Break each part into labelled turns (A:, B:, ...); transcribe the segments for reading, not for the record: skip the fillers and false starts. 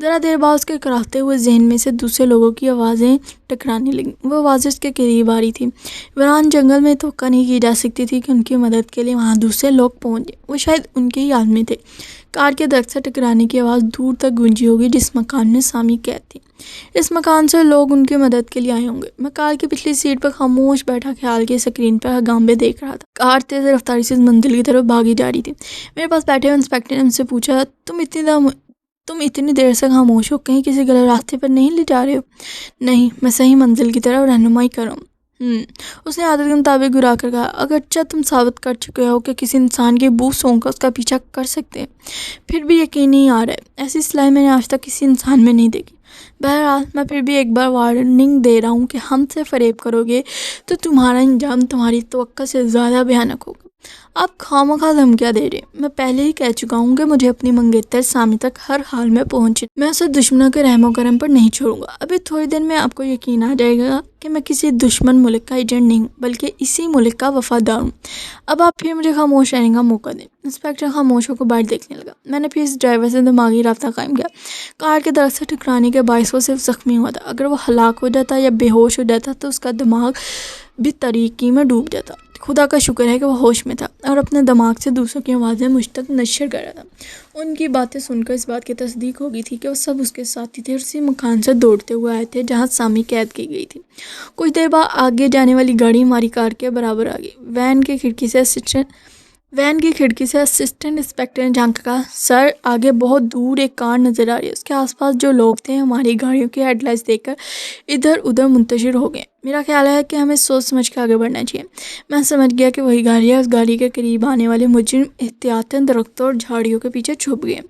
A: ذرا دیر بعد اس کے کراہتے ہوئے ذہن میں سے دوسرے لوگوں کی آوازیں ٹکرانے لگیں. وہ آوازیں اس کے قریب آ رہی تھیں. ویران جنگل میں توقع نہیں کی جا سکتی تھی کہ ان کی مدد کے لیے وہاں دوسرے لوگ پہنچ جائیں. وہ شاید ان کے ہی آدمی تھے. کار کے درخت سے ٹکرانے کی آواز دور تک گونجی ہوگی جس مکان میں سامی قید تھی. اس مکان سے لوگ ان کی مدد کے لیے آئے ہوں گے. میں کار کی پچھلی سیٹ پر خاموش بیٹھا خیال کی اسکرین پر ہنگامے دیکھ رہا تھا. کار تیز رفتاری سے منزل کی طرف بھاگی جا رہی تھی. میرے پاس بیٹھے ہوئے انسپیکٹر نے مجھ سے پوچھا, تم اتنی دیر سے خاموش ہو, کہیں کسی غلط راستے پر نہیں لے جا رہے ہو؟ نہیں, میں صحیح منزل کی طرف رہنمائی کر رہا ہوں. اس نے عادت کے مطابق گرا کر کہا. اگرچہ تم ثابت کر چکے ہو کہ کسی انسان کی بو سونگ کر اس کا پیچھا کر سکتے ہیں, پھر بھی یقین نہیں آ رہا ہے. ایسی صلاحیت میں نے آج تک کسی انسان میں نہیں دیکھی. بہرحال میں پھر بھی ایک بار وارننگ دے رہا ہوں کہ ہم سے فریب کرو گے تو تمہارا انجام تمہاری توقع سے زیادہ بھیانک ہوگا. آپ خواہ دھمکیاں دے رہے. میں پہلے ہی کہہ چکا ہوں کہ مجھے اپنی منگیتر سامی تک ہر حال میں پہنچے. میں اسے دشمنوں کے رحم و کرم پر نہیں چھوڑوں گا. ابھی تھوڑی دیر میں آپ کو یقین آ جائے گا کہ میں کسی دشمن ملک کا ایجنٹ نہیں ہوں بلکہ اسی ملک کا وفادار ہوں. اب آپ پھر مجھے خاموش رہنے کا موقع دیں. انسپیکٹر خاموش ہو کر باہر دیکھنے لگا. میں نے پھر اس ڈرائیور سے دماغی رابطہ قائم کیا. کار کے درخت سے ٹکرانے کے باعث وہ صرف زخمی ہوا تھا. اگر وہ ہلاک ہو جاتا یا بے ہوش ہو جاتا تو اس کا دماغ بھی تاریکی میں ڈوب جاتا. خدا کا شکر ہے کہ وہ ہوش میں تھا اور اپنے دماغ سے دوسروں کی آوازیں مجھ تک نشر کر رہا تھا. ان کی باتیں سن کر اس بات کی تصدیق ہو گئی تھی کہ وہ سب اس کے ساتھی تھے اور اسی مکان سے دوڑتے ہوئے آئے تھے جہاں سامی قید کی گئی تھی. کچھ دیر بعد آگے جانے والی گاڑی ہماری کار کے برابر آ گئی. وین کی کھڑکی سے اسسٹنٹ انسپیکٹر نے جھانک کہا, سر آگے بہت دور ایک کار نظر آ رہی ہے. اس کے آس پاس جو لوگ تھے ہماری گاڑیوں کی ہیڈ لائٹس دیکھ کر ادھر ادھر منتشر ہو گئے. میرا خیال ہے کہ ہمیں سوچ سمجھ کے آگے بڑھنا چاہیے. میں سمجھ گیا کہ وہی گاڑی ہے. اس گاڑی کے قریب آنے والے مجرم احتیاطاً درختوں اور جھاڑیوں کے پیچھے چھپ گئے.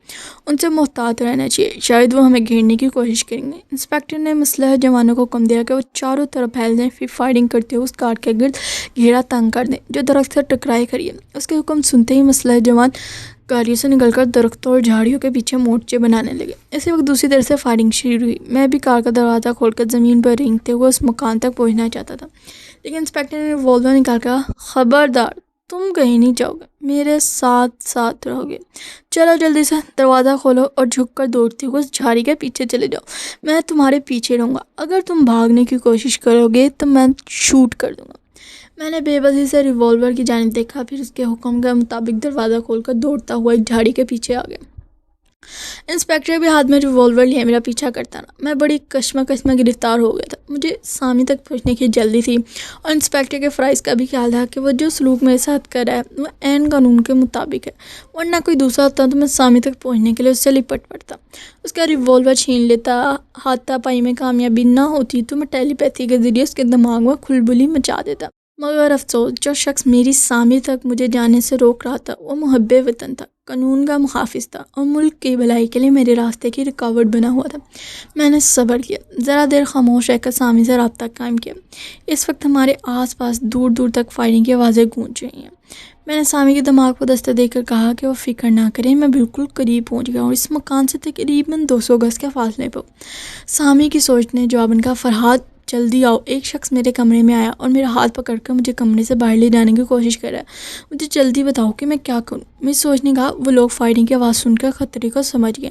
A: ان سے محتاط رہنا چاہیے, شاید وہ ہمیں گھیرنے کی کوشش کریں گے. انسپیکٹر نے مسلح جوانوں کو حکم دیا کہ وہ چاروں طرف پھیل جائیں, پھر فائرنگ کرتے ہوئے اس کار کے گرد گھیرا تنگ کر دیں جو درخت سے ٹکرائے کھڑی ہے. اس کے حکم سنتے ہی مسلح جوان گاڑیوں سے نکل کر درختوں اور جھاڑیوں کے پیچھے مورچے بنانے لگے. اسی وقت دوسری طرف سے فائرنگ شروع ہوئی. میں بھی کار کا دروازہ کھول کر زمین پر رینگتے ہوئے اس مکان تک پہنچنا چاہتا تھا, لیکن انسپیکٹر نے ریوالور نکال کر, خبردار تم کہیں نہیں جاؤ گے, میرے ساتھ رہو گے. چلو جلدی سے دروازہ کھولو اور جھک کر دوڑتے ہوئے اس جھاڑی کے پیچھے چلے جاؤ. میں تمہارے پیچھے رہوں گا. اگر تم بھاگنے کی کوشش کرو گے تو میں شوٹ کر دوں گا. میں نے بے بسی سے ریوالور کی جانب دیکھا, پھر اس کے حکم کے مطابق دروازہ کھول کر دوڑتا ہوا ایک جھاڑی کے پیچھے آ گیا. انسپیکٹر بھی ہاتھ میں ریوالور لیے میرا پیچھا کرتا رہا. میں بڑی کشمکش میں گرفتار ہو گیا تھا. مجھے سامی تک پہنچنے کی جلدی تھی اور انسپیکٹر کے فرائض کا بھی خیال تھا کہ وہ جو سلوک میرے ساتھ کر رہا ہے وہ عین قانون کے مطابق ہے, ورنہ کوئی دوسرا ہوتا تو میں سامی تک پہنچنے کے لیے اس سے لپٹ پڑتا, اس کا ریوالور چھین لیتا. ہاتھا پائی میں کامیابی نہ ہوتی تو میں ٹیلی پیتھی کے ذریعے اس کے دماغ میں کھلبلی مچا دیتا. مگر افسوس, جو شخص میری سامی تک مجھے جانے سے روک رہا تھا وہ محب وطن تھا, قانون کا محافظ تھا اور ملک کی بھلائی کے لیے میرے راستے کی رکاوٹ بنا ہوا تھا. میں نے صبر کیا, ذرا دیر خاموش رہ کر سامی سے رابطہ قائم کیا. اس وقت ہمارے آس پاس دور دور تک فائرنگ کی آوازیں گونج رہی ہیں. میں نے سامی کے دماغ کو دستہ دے کر کہا کہ وہ فکر نہ کریں, میں بالکل قریب پہنچ گیا اور اس مکان سے تقریباً 200 گز کے فاصلے پر. سامی کی سوچ نے جواباً کہا, فرحاد جلدی آؤ. ایک شخص میرے کمرے میں آیا اور میرا ہاتھ پکڑ کر مجھے کمرے سے باہر لے جانے کی کوشش کر رہا ہے. مجھے جلدی بتاؤ کہ میں کیا کروں. میری سوچ نے کہا, وہ لوگ فائرنگ کی آواز سن کر خطرے کو سمجھ گئے,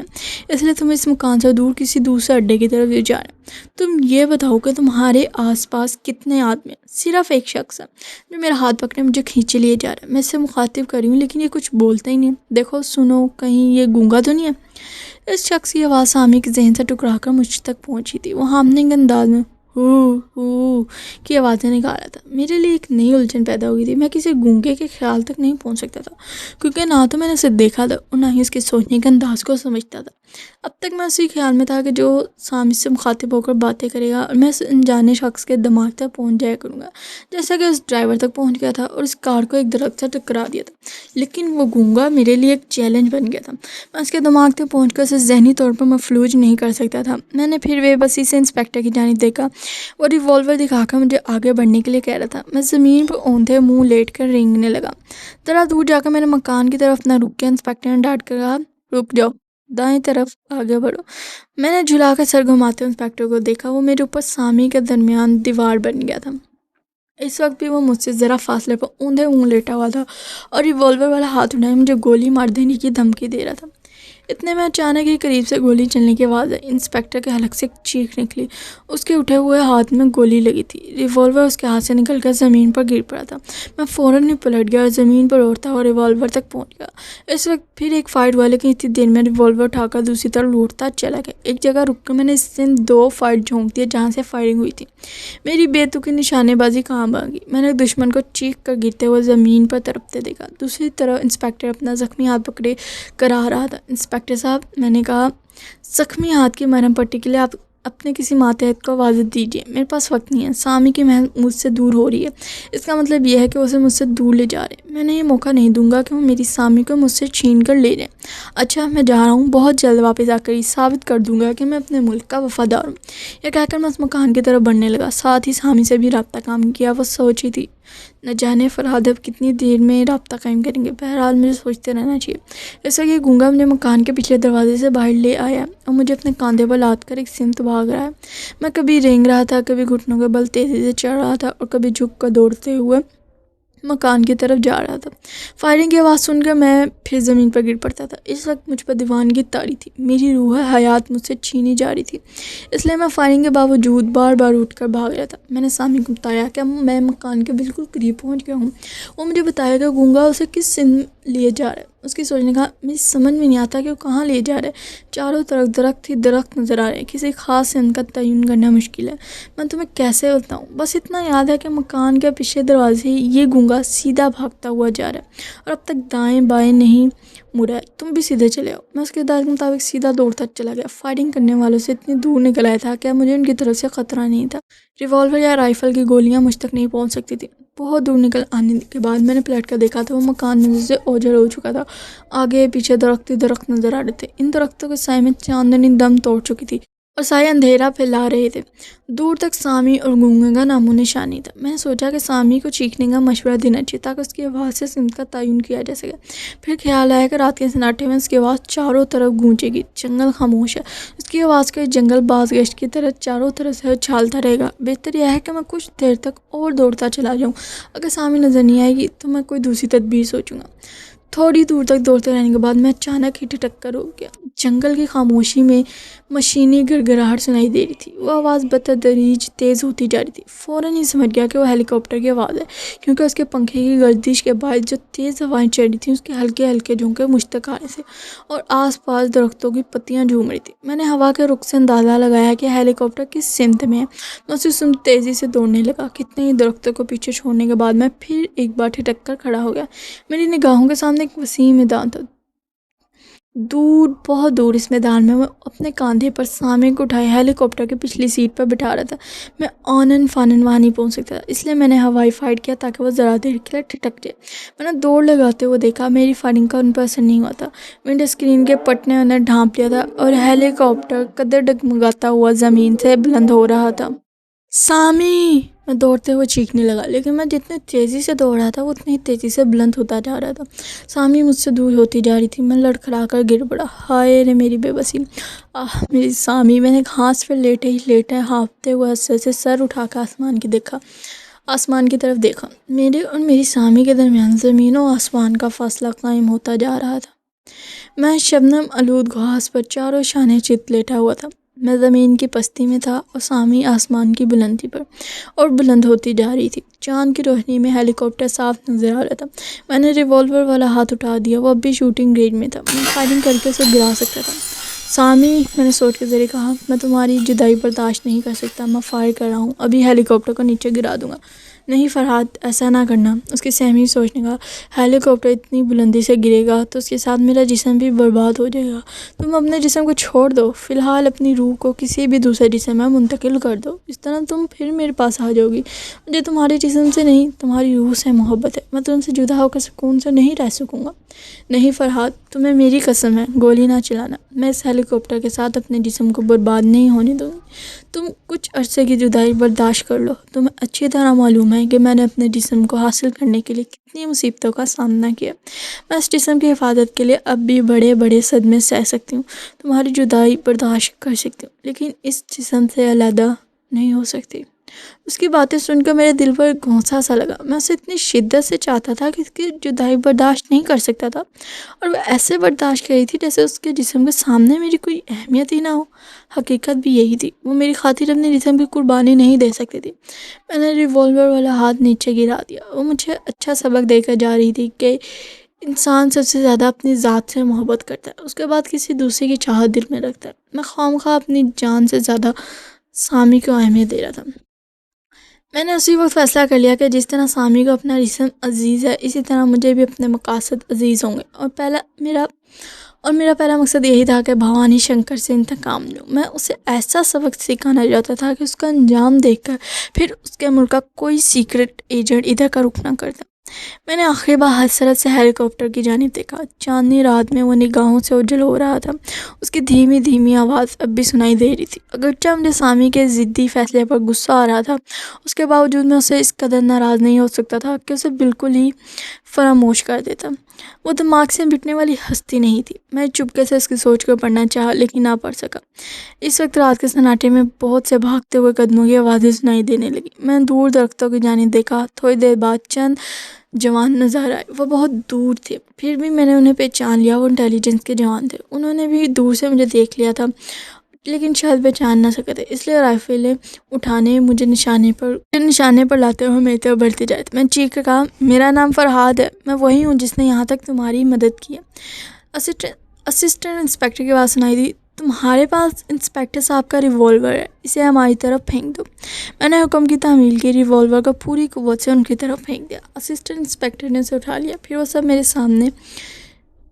A: اس لیے تم اس مکان سے دور کسی دوسرے اڈے کی طرف لے جا رہے. تم یہ بتاؤ کہ تمہارے آس پاس کتنے آدمی ہیں. صرف ایک شخص ہے جو میرا ہاتھ پکڑے مجھے کھینچے لیے جا رہا ہے. میں اسے مخاطب کر رہی ہوں لیکن یہ کچھ بولتا ہی نہیں. دیکھو, سنو, کہیں یہ گونگا تو نہیں ہے. اس شخص کی آواز سامی کے ذہن سے ٹکرا کر مجھ تک پہنچی تھی. وہ ہامنے کے انداز میں ہو کی آوازیں نکال رہا تھا. میرے لیے ایک نئی الجھن پیدا ہوئی تھی. میں کسی گونگے کے خیال تک نہیں پہنچ سکتا تھا کیونکہ نہ تو میں نے اسے دیکھا تھا اور نہ ہی اس کے سوچنے کے انداز کو سمجھتا تھا. اب تک میں اسی خیال میں تھا کہ جو سامی سے مخاطب ہو کر باتیں کرے گا اور میں اس انجانے شخص کے دماغ تک پہنچ جایا کروں گا, جیسا کہ اس ڈرائیور تک پہنچ گیا تھا اور اس کار کو ایک درخت سے ٹکرا دیا تھا. لیکن وہ گونگا میرے لیے ایک چیلنج بن گیا تھا. میں اس کے دماغ تک پہنچ کر اسے ذہنی طور پر مفلوج نہیں کر سکتا تھا. میں نے پھر بے بسی سے انسپیکٹر کی جانب دیکھا. وہ ریوالور دکھا کر مجھے آگے بڑھنے کے لیے کہہ رہا تھا. میں زمین پر اوندھے منہ لیٹ کر رینگنے لگا. ذرا دور جا کر میرے مکان کی طرف نہ رک کے انسپیکٹر نے ڈانٹ کر کہا, رک جاؤ, دائیں طرف آگے بڑھو. میں نے جھلا کر سر گھماتے انسپیکٹر کو دیکھا. وہ میرے اوپر سامی کے درمیان دیوار بن گیا تھا. اس وقت بھی وہ مجھ سے ذرا فاصلے پر اوندھے منہ لیٹا ہوا تھا اور ریوالور والا ہاتھ اٹھائے مجھے گولی مار دینے کی دھمکی دے رہا تھا. اتنے میں اچانک ہی قریب سے گولی چلنے کی آواز آئی۔ انسپیکٹر کے حلق سے ایک چیخ نکلی۔ اس کے اٹھے ہوئے ہاتھ میں گولی لگی تھی۔ ریوالور اس کے ہاتھ سے نکل کر زمین پر گر پڑا تھا۔ میں فوراً ہی پلٹ گیا اور زمین پر اوڑھتا ہوا ریوالور تک پہنچ گیا۔ اس وقت پھر ایک فائٹ والے کی اتنی دیر میں ریوالور اٹھا کر دوسری طرف لوٹتا چلا گیا۔ ایک جگہ رک کر میں نے اس دن 2 فائٹ جھونک دیا جہاں سے فائرنگ ہوئی تھی۔ میری بے تکی نشانے بازی کام آ گئی۔ میں نے دشمن کو چیخ کر گرتے ہوئے زمین پر تڑپتے دیکھا۔ دوسری طرف انسپیکٹر اپنا زخمی ہاتھ پکڑے کرا رہا تھا۔ انسپیکٹر صاحب، میں نے کہا، زخمی ہاتھ کی مرہم پٹی کے لیے آپ اپنے کسی ماتحت کو اجازت دیجیے، میرے پاس وقت نہیں ہے۔ سامی کی محل مجھ سے دور ہو رہی ہے، اس کا مطلب یہ ہے کہ اسے مجھ سے دور لے جا رہے ہیں۔ میں نے یہ موقع نہیں دوں گا کہ وہ میری سامی کو مجھ سے چھین کر لے جائیں۔ اچھا، میں جا رہا ہوں، بہت جلد واپس آ کر یہ ثابت کر دوں گا کہ میں اپنے ملک کا وفادار ہوں۔ یہ کہہ کر میں اس مکان کی طرف بڑھنے لگا۔ ساتھ ہی سامی سے بھی رابطہ قائم کیا۔ وہ سوچی تھی، نہ جانے فرہاد اب کتنی دیر میں رابطہ قائم کریں گے۔ بہرحال مجھے سوچتے رہنا چاہیے۔ اس وقت یہ گونگا مجھے مکان کے پچھلے دروازے سے باہر لے آیا اور مجھے اپنے کاندھے پر لاد کر ایک سمت بھاگ رہا ہے۔ میں کبھی رینگ رہا تھا، کبھی گھٹنوں کے بل تیزی سے چڑھ رہا تھا اور کبھی جھک کر دوڑتے ہوئے مکان کی طرف جا رہا تھا۔ فائرنگ کی آواز سن کر میں پھر زمین پر گر پڑتا تھا۔ اس وقت مجھ پر دیوانگی طاری تھی۔ میری روح حیات مجھ سے چھینی جا رہی تھی، اس لیے میں فائرنگ کے باوجود بار بار اٹھ کر بھاگ رہا تھا۔ میں نے سامی کو بتایا کہ میں مکان کے بالکل قریب پہنچ گیا ہوں۔ وہ مجھے بتایا کہ گونگا اسے کس سمت لیے جا رہا ہے۔ اس کی سوچنے کا مجھے سمجھ میں نہیں آتا کہ وہ کہاں لے جا رہا ہے۔ چاروں طرف درخت ہی درخت نظر آ رہے ہیں، کسی خاص سمت کا تعین کرنا مشکل ہے۔ میں تمہیں کیسے بتاؤں، بس اتنا یاد ہے کہ مکان کے پیچھے دروازے یہ گونگا سیدھا بھاگتا ہوا جا رہا ہے اور اب تک دائیں بائیں نہیں مڑا ہے۔ تم بھی سیدھے چلے آؤ۔ میں اس کے ہدایت کے مطابق سیدھا دوڑتا چلا گیا۔ فائرنگ کرنے والوں سے اتنی دور نکل آیا تھا کہ مجھے ان کی طرف سے خطرہ نہیں تھا۔ ریوالور یا رائفل کی گولیاں مجھ تک نہیں پہنچ سکتی تھی۔ بہت دور نکل آنے کے بعد میں نے پلٹ کر دیکھا تو وہ مکان نظر سے اوجھل ہو چکا تھا۔ آگے پیچھے درخت ہی درخت نظر آ رہے تھے۔ ان درختوں کے سائے میں چاندنی دم توڑ چکی تھی اور سائے اندھیرا پھیلا رہے تھے۔ دور تک سامی اور گونگے کا نام و نشان نہیں تھا۔ میں نے سوچا کہ سامی کو چیخنے کا مشورہ دینا چاہیے تاکہ اس کی آواز سے سمت کا تعین کیا جا سکے۔ پھر خیال آیا کہ رات کے سناٹے میں اس کی آواز چاروں طرف گونجے گی۔ جنگل خاموش ہے، اس کی آواز کا جنگل باز گشت کی طرح چاروں طرف سے اچھالتا رہے گا۔ بہتر یہ ہے کہ میں کچھ دیر تک اور دوڑتا چلا جاؤں۔ اگر سامی نظر نہیں آئے گی تو میں کوئی دوسری تدبیر سوچوں گا۔ تھوڑی دور تک دوڑتے رہنے کے بعد میں اچانک ہی ٹھٹک کر رک گیا۔ جنگل کی خاموشی میں مشینی گڑگڑاہٹ سنائی دے رہی تھی۔ وہ آواز بتدریج تیز ہوتی جا رہی تھی۔ فوراً ہی سمجھ گیا کہ وہ ہیلی کاپٹر کی آواز ہے، کیونکہ اس کے پنکھے کی گردش کے باعث جو تیز ہوائیں چل رہی تھیں اس کے ہلکے ہلکے جھونکے مجھ تک آ رہے تھے اور آس پاس درختوں کی پتیاں جھوم رہی تھیں۔ میں نے ہوا کے رخ سے اندازہ لگایا کہ ہیلی کاپٹر کس سمت میں ہے۔ میں اسی سمت تیزی سے دوڑنے لگا۔ کتنے ہی درختوں کو پیچھے چھوڑنے کے بعد میں پھر ایک بار ٹھٹک کر کھڑا ہو گیا۔ میری نگاہوں کے سامنے ایک وسیع میدان تھا۔ دور، بہت دور اس میدان میں اپنے کاندھے پر سامی کو اٹھائے ہیلی کاپٹر کی پچھلی سیٹ پر بٹھا رہا تھا۔ میں آنن فانن وہاں نہیں پہنچ سکتا تھا، اس لیے میں نے ہوائی فائٹ کیا تاکہ وہ ذرا دیر کے لیے ٹھٹک جائے۔ میں نے دوڑ لگاتے ہوئے دیکھا میری فائرنگ کا ان پر اثر نہیں ہوا تھا۔ ونڈو اسکرین کے پٹ نے انہیں ڈھانپ لیا تھا اور ہیلی کاپٹر قدر ڈگمگاتا ہوا زمین سے بلند ہو رہا تھا۔ سامی! میں دوڑتے ہوئے چیخنے لگا، لیکن میں جتنی تیزی سے دوڑ رہا تھا وہ اتنی تیزی سے بلند ہوتا جا رہا تھا۔ سامی مجھ سے دور ہوتی جا رہی تھی۔ میں لڑکھڑا کر گر پڑا۔ ہائے رے میری بے بسی! میری سامی! میں نے گھاس پر لیٹے ہانپتے ہوئے حسرت سے سر اٹھا کر آسمان کی طرف دیکھا۔ میرے اور میری سامی کے درمیان زمین و آسمان کا فاصلہ قائم ہوتا جا رہا تھا۔ میں شبنم آلود گھاس پر چاروں شانے چت لیٹا ہوا تھا۔ میں زمین کی پستی میں تھا اور سامی آسمان کی بلندی پر اور بلند ہوتی جا رہی تھی۔ چاند کی روشنی میں ہیلی کاپٹر صاف نظر آ رہا تھا۔ میں نے ریوالور والا ہاتھ اٹھا دیا، وہ اب بھی شوٹنگ رینج میں تھا۔ میں فائرنگ کر کے اسے گرا سکتا تھا۔ سامی! میں نے سوچ کے ذریعے کہا، میں تمہاری جدائی برداشت نہیں کر سکتا۔ میں فائر کر رہا ہوں، ابھی ہیلی کاپٹر کو نیچے گرا دوں گا۔ نہیں فرحاد، ایسا نہ کرنا۔ اس کی سہمی سوچنے کا، ہیلی کاپٹر اتنی بلندی سے گرے گا تو اس کے ساتھ میرا جسم بھی برباد ہو جائے گا۔ تم اپنے جسم کو چھوڑ دو، فی الحال اپنی روح کو کسی بھی دوسرے جسم میں منتقل کر دو۔ اس طرح تم پھر میرے پاس آ جاؤ گی۔ مجھے تمہارے جسم سے نہیں، تمہاری روح سے محبت ہے۔ میں تم سے جدا ہو کر سکون سے نہیں رہ سکوں گا۔ نہیں فرحاد، تمہیں میری قسم ہے، گولی نہ چلانا۔ میں اس ہیلی کاپٹر کے ساتھ اپنے جسم کو برباد نہیں ہونے دوں گی۔ تم کچھ عرصے کی جدائی برداشت کر لو۔ تمہیں اچھی طرح معلوم ہے کہ میں نے اپنے جسم کو حاصل کرنے کے لیے کتنی مصیبتوں کا سامنا کیا۔ میں اس جسم کی حفاظت کے لیے اب بھی بڑے بڑے صدمے سہ سکتی ہوں، تمہاری جدائی برداشت کر سکتی ہوں، لیکن اس جسم سے علیحدہ نہیں ہو سکتی۔ اس کی باتیں سن کر میرے دل پر گھونسا سا لگا. میں اسے اتنی شدت سے چاہتا تھا کہ اس کی جدائی برداشت نہیں کر سکتا تھا، اور وہ ایسے برداشت کری تھی جیسے اس کے جسم کے سامنے میری کوئی اہمیت ہی نہ ہو. حقیقت بھی یہی تھی، وہ میری خاطر اپنے جسم کی قربانی نہیں دے سکتی تھی. میں نے ریوالور والا ہاتھ نیچے گرا دیا. وہ مجھے اچھا سبق دے کر جا رہی تھی کہ انسان سب سے زیادہ اپنی ذات سے محبت کرتا ہے، اس کے بعد کسی دوسرے کی چاہت دل میں رکھتا ہے. میں خواہ اپنی جان سے زیادہ سامی کو اہمیت دے رہا تھا. میں نے اسی وقت فیصلہ کر لیا کہ جس طرح سامی کو اپنا جسم عزیز ہے، اسی طرح مجھے بھی اپنے مقاصد عزیز ہوں گے. میرا پہلا مقصد یہی تھا کہ بھوانی شنکر سے انتقام لوں. میں اسے ایسا سبق سکھانا چاہتا تھا کہ اس کا انجام دیکھ کر پھر اس کے ملک کا کوئی سیکرٹ ایجنٹ ادھر کا رک نہ کرتا. میں نے آخری بار حسرت سے ہیلی کاپٹر کی جانب دیکھا. چاندنی رات میں وہ نگاہوں سے اوجھل ہو رہا تھا. اس کی دھیمی دھیمی آواز اب بھی سنائی دے رہی تھی. اگرچہ مجھے سامی کے ضدی فیصلے پر غصہ آ رہا تھا، اس کے باوجود میں اسے اس قدر ناراض نہیں ہو سکتا تھا کہ اسے بالکل ہی فراموش کر دیتا. وہ دماغ سے مٹنے والی ہستی نہیں تھی. میں چپکے سے اس کی سوچ کو پڑھنا چاہا لیکن نہ پڑھ سکا. اس وقت رات کے سناٹے میں بہت سے بھاگتے ہوئے قدموں کی آوازیں سنائی دینے لگی. میں دور درختوں کی جانب دیکھا. تھوڑی دیر بعد چند جوان نظر آئے. وہ بہت دور تھے، پھر بھی میں نے انہیں پہچان لیا. وہ انٹیلیجنس کے جوان تھے. انہوں نے بھی دور سے مجھے دیکھ لیا تھا لیکن شاید پہچان نہ سکے تھے، اس لیے رائفلیں اٹھانے مجھے نشانے پر لاتے ہوئے میری طرف بڑھتے جائے. میں چیخ کر کہا، میرا نام فرحاد ہے، میں وہی ہوں جس نے یہاں تک تمہاری مدد کی ہے. اسسٹنٹ انسپکٹر کی آواز سنائی دی. تمہارے پاس انسپکٹر صاحب کا ریوالور ہے، اسے ہماری طرف پھینک دو. میں نے حکم کی تعمیل کی. ریوالور کو پوری قوت سے ان کی طرف پھینک دیا. اسسٹنٹ انسپکٹر نے اسے اٹھا لیا. پھر وہ سب میرے سامنے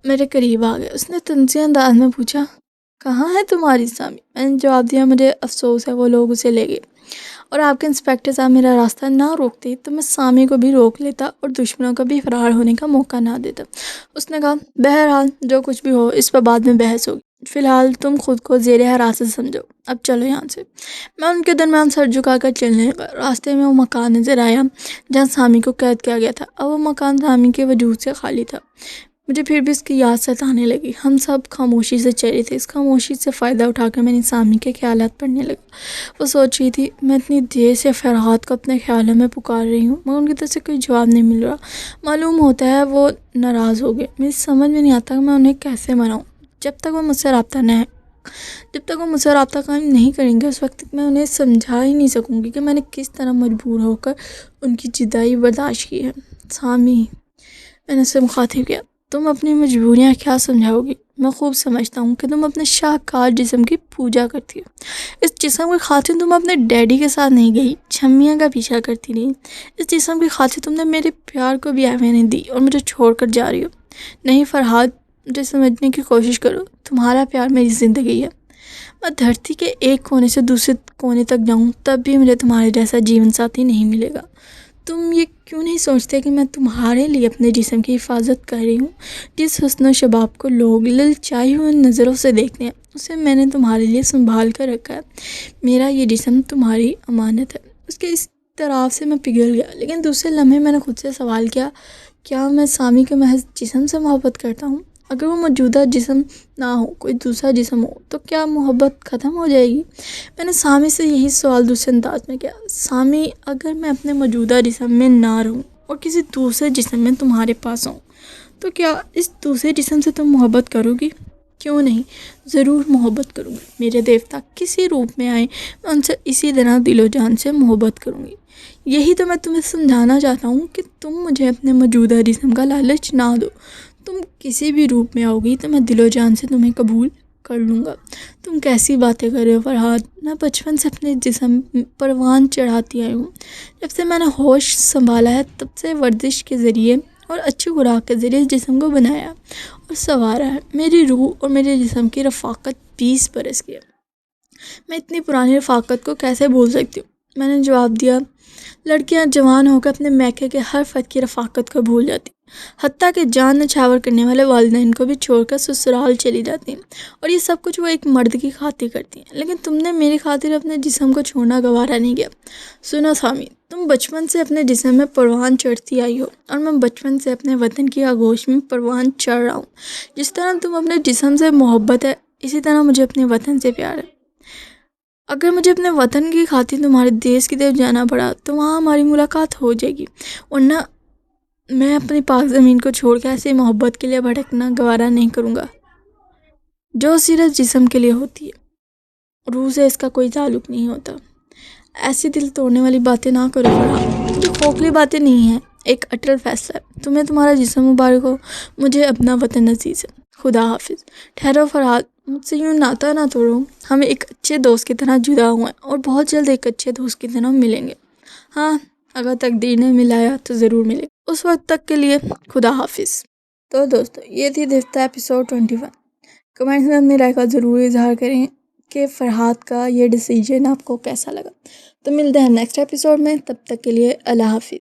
A: میرے قریب آ گئے. اس نے طنزیہ انداز میں پوچھا، کہاں ہے تمہاری سامی؟ میں نے جواب دیا، مجھے افسوس ہے، وہ لوگ اسے لے گئے، اور آپ کے انسپکٹر صاحب میرا راستہ نہ روکتے تو میں سامی کو بھی روک لیتا اور دشمنوں کو بھی فرار ہونے کا موقع نہ دیتا. اس نے کہا، بہرحال جو کچھ بھی ہو اس پر بعد میں بحث ہوگی، فی الحال تم خود کو زیر حراست سمجھو. اب چلو یہاں سے. میں ان کے درمیان سر جھکا کر چلنے لگا. راستے میں وہ مکان نظر آیا جہاں سامی کو قید کیا گیا تھا. اب وہ مکان سامی کے وجود سے خالی تھا. مجھے پھر بھی اس کی یاد ستانے لگی. ہم سب خاموشی سے چلے تھے. اس خاموشی سے فائدہ اٹھا کر میں نے سامی کے خیالات پڑھنے لگا. وہ سوچ رہی تھی، میں اتنی دیر سے فرحاد کو اپنے خیالوں میں پکار رہی ہوں مگر ان کی طرف سے کوئی جواب نہیں مل رہا. معلوم ہوتا ہے وہ ناراض ہو گئے. مجھے سمجھ میں نہیں آتا کہ میں انہیں کیسے مناؤں. جب تک وہ مجھ سے رابطہ قائم نہیں کریں گے اس وقت تک میں انہیں سمجھا ہی نہیں سکوں گی کہ میں نے کس طرح مجبور ہو کر ان کی جدائی برداشت کی ہے. سامی، میں نے اسے مخاطب کیا، تم اپنی مجبوریاں کیا سمجھاؤ گی؟ میں خوب سمجھتا ہوں کہ تم اپنے شاہکار جسم کی پوجا کرتی ہو. اس جسم کی خاطر تم اپنے ڈیڈی کے ساتھ نہیں گئی، چھمیاں کا پیچھا کرتی نہیں. اس جسم کی خاطر تم نے میرے پیار کو بھی اہمیت نہیں دی اور مجھے چھوڑ کر جا رہی ہو. نہیں فرحاد، مجھے سمجھنے کی کوشش کرو. تمہارا پیار میری زندگی ہے. میں دھرتی کے ایک کونے سے دوسرے کونے تک جاؤں تب بھی مجھے تمہارے جیسا جیون ساتھی نہیں ملے گا. تم یہ کیوں نہیں سوچتے کہ میں تمہارے لیے اپنے جسم کی حفاظت کر رہی ہوں؟ جس حسن و شباب کو لوگ للچائی ہوئے نظروں سے دیکھتے ہیں اسے میں نے تمہارے لیے سنبھال کر رکھا ہے. میرا یہ جسم تمہاری امانت ہے. اس کے اس طرف سے میں پگھل گیا. لیکن دوسرے لمحے میں نے خود سے سوال کیا، کیا میں سامی کے محض جسم سے محبت کرتا ہوں؟ اگر وہ موجودہ جسم نہ ہو، کوئی دوسرا جسم ہو، تو کیا محبت ختم ہو جائے گی؟ میں نے سامی سے یہی سوال دوسرے انداز میں کیا. سامی، اگر میں اپنے موجودہ جسم میں نہ رہوں اور کسی دوسرے جسم میں تمہارے پاس ہوں تو کیا اس دوسرے جسم سے تم محبت کرو گی؟ کیوں نہیں، ضرور محبت کروں گی. میرے دیوتا کسی روپ میں آئیں، میں ان سے اسی طرح دل و جان سے محبت کروں گی. یہی تو میں تمہیں سمجھانا چاہتا ہوں کہ تم مجھے اپنے موجودہ جسم کا لالچ نہ دو. تم کسی بھی روپ میں آؤ گی تو میں دل و جان سے تمہیں قبول کر لوں گا. تم کیسی باتیں کر رہے ہو فرحاد؟ میں بچپن سے اپنے جسم پروان چڑھاتی آئی ہوں. جب سے میں نے ہوش سنبھالا ہے تب سے ورزش کے ذریعے اور اچھی خوراک کے ذریعے جسم کو بنایا اور سنوارا ہے. میری روح اور میرے جسم کی رفاقت 20 برس کی ہے. میں اتنی پرانی رفاقت کو کیسے بھول سکتی ہوں؟ میں نے جواب دیا، لڑکیاں جوان ہو کر اپنے میکے کے ہر فرد کی رفاقت کو بھول جاتی، حتیٰ کہ جان نچھاور کرنے والے والدین کو بھی چھوڑ کر سسرال چلی جاتی ہیں، اور یہ سب کچھ وہ ایک مرد کی خاطر کرتی ہیں. لیکن تم نے میری خاطر اپنے جسم کو چھوڑنا گوارا نہیں کیا. سنو سامی، تم بچپن سے اپنے جسم میں پروان چڑھتی آئی ہو اور میں بچپن سے اپنے وطن کی آغوش میں پروان چڑھ رہا ہوں. جس طرح تم اپنے جسم سے محبت ہے اسی طرح مجھے اپنے وطن سے پیار ہے. اگر مجھے اپنے وطن کی خاطر تمہارے دیس کی طرف جانا پڑا تو وہاں ہماری ملاقات ہو جائے گی، ورنہ میں اپنی پاک زمین کو چھوڑ کے ایسی محبت کے لیے بھٹکنا گوارا نہیں کروں گا جو صرف جسم کے لیے ہوتی ہے، روح سے اس کا کوئی تعلق نہیں ہوتا۔ ایسی دل توڑنے والی باتیں نہ کرو فرحان، یہ کھوکھلی باتیں نہیں ہیں، ایک اٹل فیصلہ ہے۔ تمہیں تمہارا جسم مبارک ہو، مجھے اپنا وطن عزیز ہے۔ خدا حافظ۔ ٹھہرو فرحان، مجھ سے یوں ناتا نہ توڑو، ہم ایک اچھے دوست کی طرح جدا ہوئے ہیں اور بہت جلد ایک اچھے دوست کی طرح ملیں گے۔ ہاں، اگر تقدیر نے ملایا تو ضرور ملے، اس وقت تک کے لیے خدا حافظ۔ تو دوستو، یہ تھی دفتہ ایپیسوڈ 21۔ کمنٹس میں اپنی رائے کا ضرور اظہار کریں کہ فرحات کا یہ ڈیسیجن آپ کو کیسا لگا۔ تو ملتے ہیں نیکسٹ ایپیسوڈ میں، تب تک کے لیے اللہ حافظ۔